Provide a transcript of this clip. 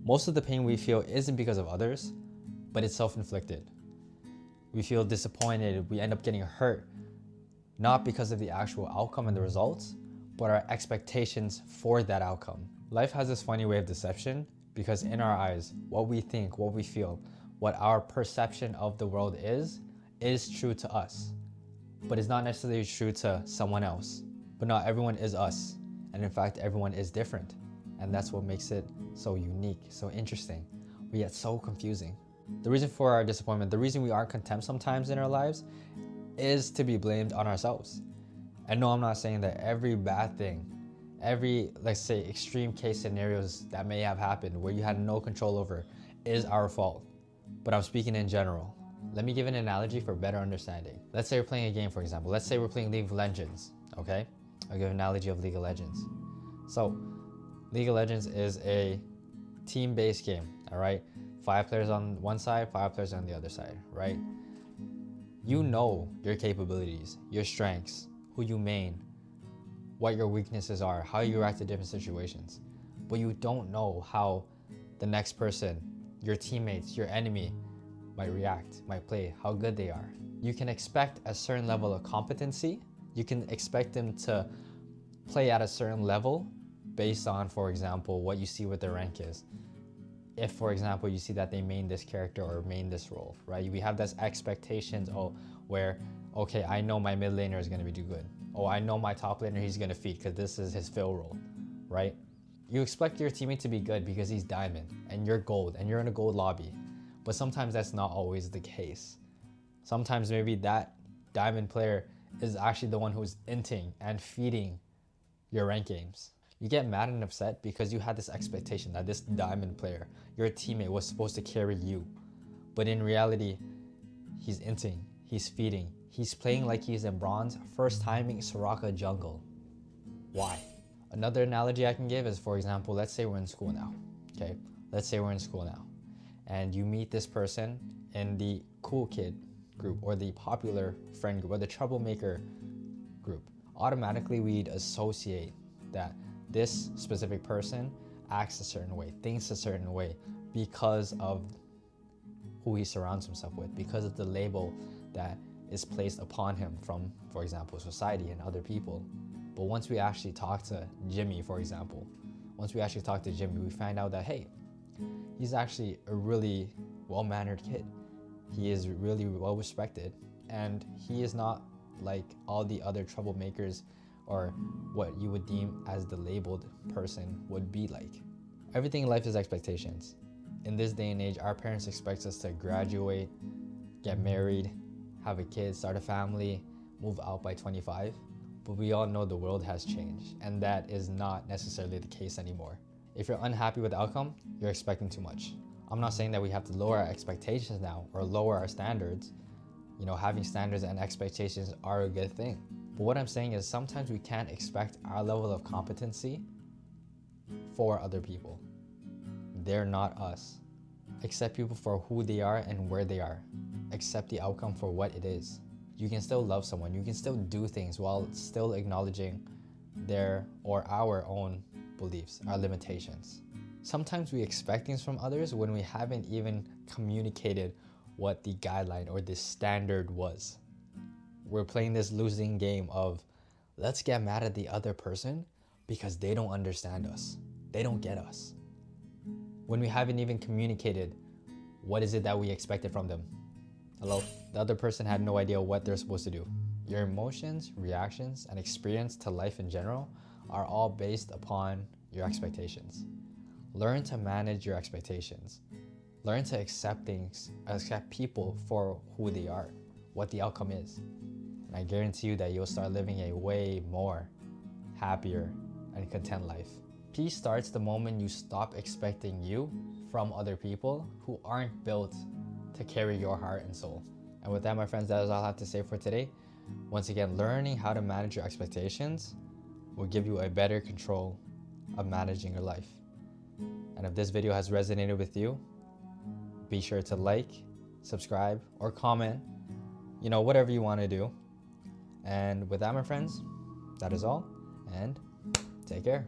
Most of the pain we feel isn't because of others, but it's self-inflicted. We feel disappointed, we end up getting hurt, not because of the actual outcome and the results, but our expectations for that outcome. Life has this funny way of deception because in our eyes, what we think, what we feel, what our perception of the world is true to us, but it's not necessarily true to someone else. But not everyone is us, and in fact, everyone is different. And that's what makes it so unique, so interesting, but yet so confusing. The reason for our disappointment, the reason we aren't content sometimes in our lives is to be blamed on ourselves. And no, I'm not saying that every bad thing, every, let's say, extreme case scenarios that may have happened where you had no control over is our fault. But I'm speaking in general. Let me give an analogy for better understanding. Let's say we're playing a game, for example. Let's say we're playing League of Legends, okay? I'll give an analogy of League of Legends. So, League of Legends is a team-based game, all right? 5 players on one side, 5 players on the other side, right? You know your capabilities, your strengths, who you main, what your weaknesses are, how you react to different situations. But you don't know how the next person, your teammates, your enemy, might react, might play, how good they are. You can expect a certain level of competency. You can expect them to play at a certain level based on, for example, what you see what their rank is. If, for example, you see that they main this character or main this role, right? We have this expectations where, okay, I know my mid laner is going to be do good. Oh, I know my top laner, he's going to feed because this is his fill role, right? You expect your teammate to be good because he's diamond and you're gold and you're in a gold lobby. But sometimes that's not always the case. Sometimes maybe that diamond player is actually the one who's inting and feeding your rank games. You get mad and upset because you had this expectation that this diamond player, your teammate, was supposed to carry you. But in reality, he's inting, he's feeding, he's playing like he's in bronze, first timing Soraka jungle. Why? Another analogy I can give is, for example, let's say we're in school now, okay? Let's say we're in school now, and you meet this person in the cool kid group or the popular friend group or the troublemaker group. Automatically, we'd associate that this specific person acts a certain way, thinks a certain way because of who he surrounds himself with, because of the label that is placed upon him from, for example, society and other people. But once we actually talk to Jimmy, for example, we find out that, hey, he's actually a really well-mannered kid. He is really well-respected, and he is not like all the other troublemakers or what you would deem as the labeled person would be like. Everything in life is expectations. In this day and age, our parents expect us to graduate, get married, have a kid, start a family, move out by 25. But we all know the world has changed, and that is not necessarily the case anymore. If you're unhappy with the outcome, you're expecting too much. I'm not saying that we have to lower our expectations now or lower our standards. You know, having standards and expectations are a good thing. But what I'm saying is sometimes we can't expect our level of competency for other people. They're not us. Accept people for who they are and where they are. Accept the outcome for what it is. You can still love someone. You can still do things while still acknowledging their or our own beliefs, our limitations. Sometimes we expect things from others when we haven't even communicated what the guideline or the standard was. We're playing this losing game of let's get mad at the other person because they don't understand us. They don't get us. When we haven't even communicated what is it that we expected from them. Hello? The other person had no idea what they're supposed to do. Your emotions, reactions, and experience to life in general are all based upon your expectations. Learn to manage your expectations. Learn to accept things, accept people for who they are, what the outcome is. And I guarantee you that you'll start living a way more happier and content life. Peace starts the moment you stop expecting you from other people who aren't built to carry your heart and soul. And with that, my friends, that is all I have to say for today. Once again, learning how to manage your expectations will give you a better control of managing your life. And if this video has resonated with you, be sure to like, subscribe, or comment, whatever you want to do. And with that, my friends, that is all, and take care.